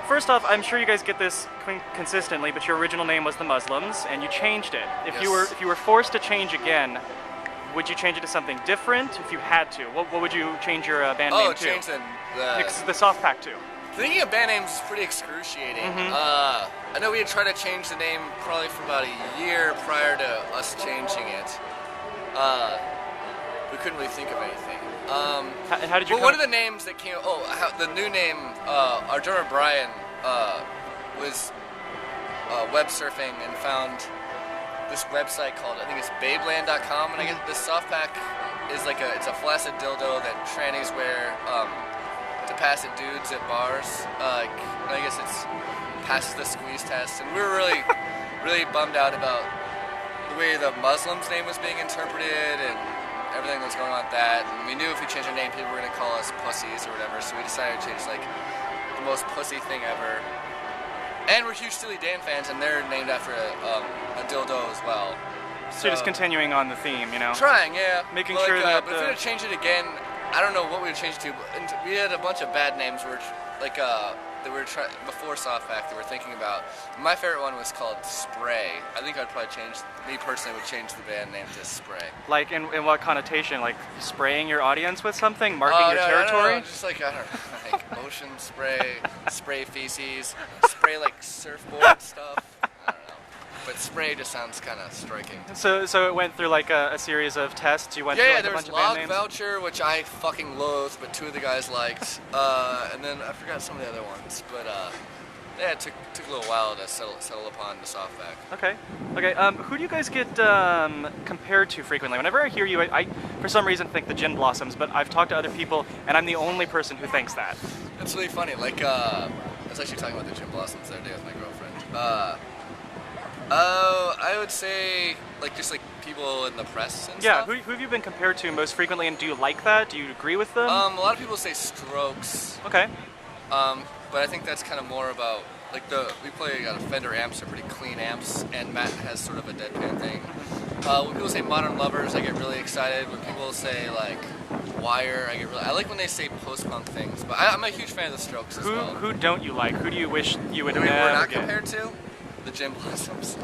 first off, I'm sure you guys get this consistently, but your original name was the Muslims, and you changed it. If you were forced to change again, would you change it to something different if you had to? What would you change your band name to? Change the soft pack to. Thinking of band names is pretty excruciating. I know we had tried to change the name probably for about a year prior to us changing it. We couldn't really think of anything. How did you? Well, one of the names that came. The new name. Our drummer Brian was web surfing and found this website called, I think it's babeland.com, and I guess this soft pack is it's a flaccid dildo that trannies wear to pass at dudes at bars. I guess it's passes the squeeze test, and we were really bummed out about the way the Muslims' name was being interpreted and everything that was going on with that. And we knew if we changed our name, people were going to call us pussies or whatever, so we decided to change the most pussy thing ever. And we're huge Steely Dan fans, and they're named after a dildo as well. So you're just continuing on the theme, you know? Trying, yeah. Making sure that... But if we were to change it again, I don't know what we would change it to. But we had a bunch of bad names that we were trying before Softpack that we're thinking about. My favorite one was called Spray. I think I'd probably me personally would change the band name to Spray. Like in what connotation? Like spraying your audience with something, marking your territory? No, just I don't know, like ocean spray, spray feces, spray like surfboard stuff. I don't know. But Spray just sounds kind of striking. So it went through like a series of tests. You went through like a bunch of band names. There was Log Voucher, which I fucking loathed, but two of the guys liked. And then I forgot some of the other ones, but yeah, it took a little while to settle upon the Softback. Okay. Who do you guys get compared to frequently? Whenever I hear you, I for some reason think the Gin Blossoms, but I've talked to other people, and I'm the only person who thinks that. It's really funny. Like I was actually talking about the Gin Blossoms the other day with my girlfriend. I would say just people in the press and stuff. Yeah, who have you been compared to most frequently, and do you like that? Do you agree with them? A lot of people say Strokes. Okay. But I think that's kind of more about we play Fender amps, are pretty clean amps, and Matt has sort of a deadpan thing. When people say Modern Lovers, I get really excited. When people say Wire, I like when they say post-punk things. But I'm a huge fan of the Strokes as well. Who don't you like? Who do you wish you would never we're not get? Compared to? The Gin Blossoms.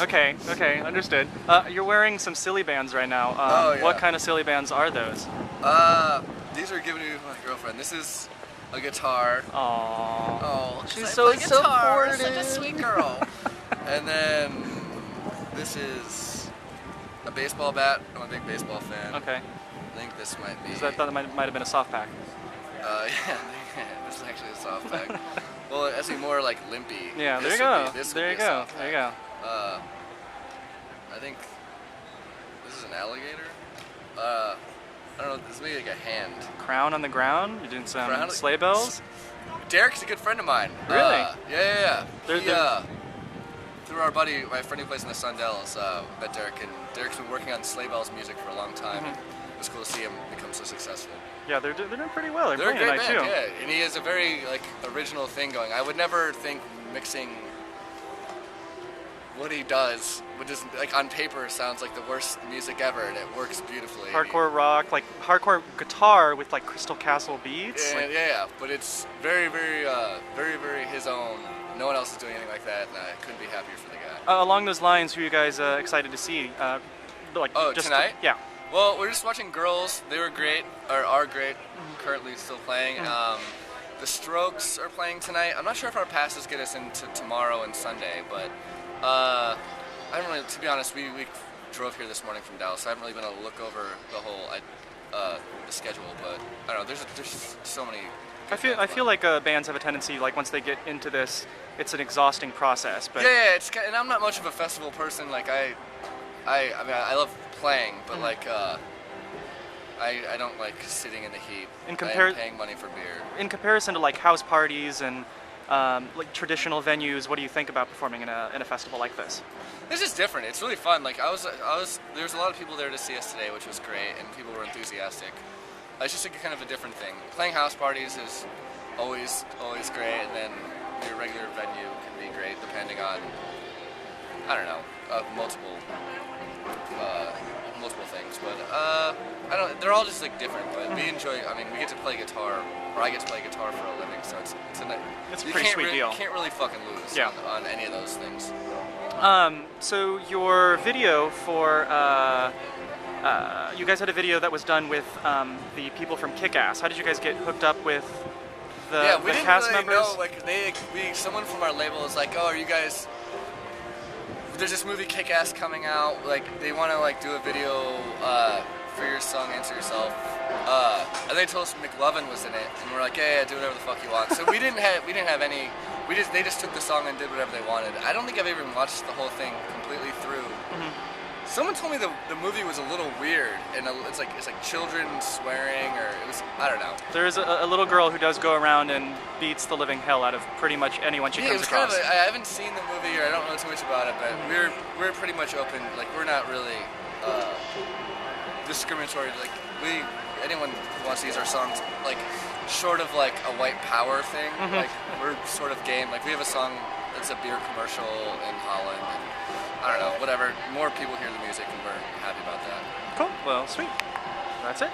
Okay, understood. You're wearing some Silly Bands right now. Yeah. What kind of Silly Bands are those? These are given to me by my girlfriend. This is a guitar. Aww. Oh, she's so supportive. Such a sweet girl. And then this is a baseball bat. I'm a big baseball fan. Okay. I think this might be. I thought that might have been a soft pack. Yeah, this is actually a soft pack. Well, it's actually more limpy. Yeah, there you go. I think this is an alligator. I don't know, this is maybe a hand. Crown on the ground? You're doing some sleigh bells? Derek's a good friend of mine. Really? Yeah. Through our buddy, my friend who plays in the Sundells, met Derek, and Derek's been working on sleigh bells music for a long time. Mm-hmm. It was cool to see him become so successful. Yeah, they're doing pretty well. They're a playing great tonight band, too. Yeah, and he has a very original thing going. I would never think mixing what he does, which is on paper sounds like the worst music ever, and it works beautifully. Hardcore rock, hardcore guitar with Crystal Castle beats. Yeah, but it's very, very, very his own. No one else is doing anything like that, and I couldn't be happier for the guy. Along those lines, who are you guys excited to see? Tonight? Yeah. Well, we're just watching Girls. They were great, or are great, currently still playing. The Strokes are playing tonight. I'm not sure if our passes get us into tomorrow and Sunday, but I haven't really, to be honest, we drove here this morning from Dallas, so I haven't really been able to look over the whole the schedule, but I don't know, there's so many. I feel like bands have a tendency, once they get into this, it's an exhausting process. But yeah, and I'm not much of a festival person. I love playing, but I don't like sitting in the heat and paying money for beer. In comparison to house parties and traditional venues, what do you think about performing in a festival like this? This is different. It's really fun. There was a lot of people there to see us today, which was great, and people were enthusiastic. It's just kind of a different thing. Playing house parties is always great, and then your regular venue can be great depending on multiple things. But they're all just different. But we enjoy. We get to play guitar, or I get to play guitar for a living, so it's a pretty sweet deal. You can't really fucking lose on any of those things. So your video for you guys had a video that was done with the people from Kick-Ass. How did you guys get hooked up with the we didn't cast really members? know. Like someone from our label was like, "Oh, are you guys? There's this movie Kick-Ass coming out. Like, they want to like do a video for your song Answer Yourself." And they told us McLoughlin was in it, and we're like, "Yeah, do whatever the fuck you want." So we didn't have any. They just took the song and did whatever they wanted. I don't think I've even watched the whole thing completely through. Mm-hmm. Someone told me the movie was a little weird, and it's like children swearing, or I don't know. There is a little girl who does go around and beats the living hell out of pretty much anyone she comes across. I haven't seen the movie, or I don't know too much about it, but we're pretty much open. Like, we're not really discriminatory. Like, anyone who wants to use our songs, like, short of like a white power thing, like, we're sort of game. Like, we have a song that's a beer commercial in Holland. And, I don't know, whatever. More people hear the music, and we're happy about that. Cool. Well, sweet. That's it.